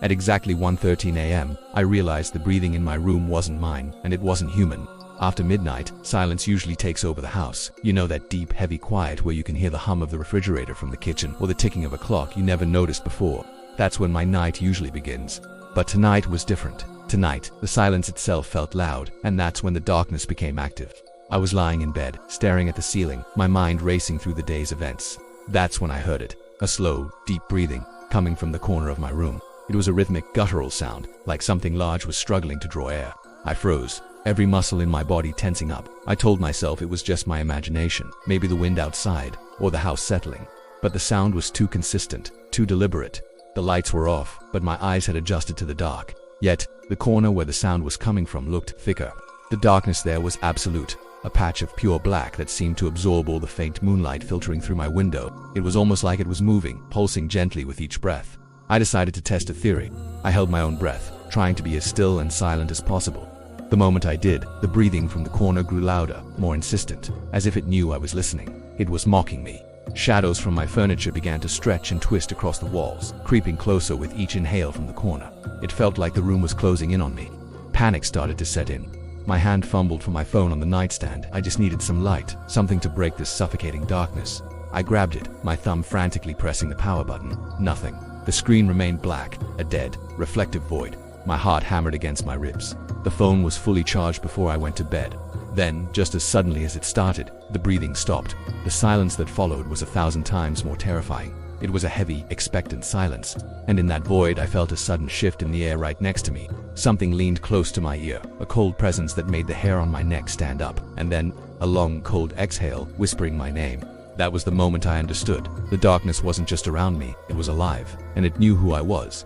At exactly 1:13 a.m., I realized the breathing in my room wasn't mine, and it wasn't human. After midnight, silence usually takes over the house. You know, that deep, heavy quiet where you can hear the hum of the refrigerator from the kitchen or the ticking of a clock you never noticed before. That's when my night usually begins. But tonight was different. Tonight, the silence itself felt loud, and that's when the darkness became active. I was lying in bed, staring at the ceiling, my mind racing through the day's events. That's when I heard it. A slow, deep breathing, coming from the corner of my room. It was a rhythmic, guttural sound, like something large was struggling to draw air. I froze, every muscle in my body tensing up. I told myself it was just my imagination, maybe the wind outside, or the house settling. But the sound was too consistent, too deliberate. The lights were off, but my eyes had adjusted to the dark. Yet, the corner where the sound was coming from looked thicker. The darkness there was absolute, a patch of pure black that seemed to absorb all the faint moonlight filtering through my window. It was almost like it was moving, pulsing gently with each breath. I decided to test a theory. I held my own breath, trying to be as still and silent as possible. The moment I did, the breathing from the corner grew louder, more insistent, as if it knew I was listening. It was mocking me. Shadows from my furniture began to stretch and twist across the walls, creeping closer with each inhale from the corner. It felt like the room was closing in on me. Panic started to set in. My hand fumbled for my phone on the nightstand. I just needed some light, something to break this suffocating darkness. I grabbed it, my thumb frantically pressing the power button. Nothing. The screen remained black, a dead, reflective void. My heart hammered against my ribs. The phone was fully charged before I went to bed. Then, just as suddenly as it started, the breathing stopped. The silence that followed was 1,000 times more terrifying. It was a heavy, expectant silence, and in that void I felt a sudden shift in the air right next to me. Something leaned close to my ear, a cold presence that made the hair on my neck stand up, and then, a long, cold exhale, whispering my name. That was the moment I understood. The darkness wasn't just around me, it was alive, and it knew who I was.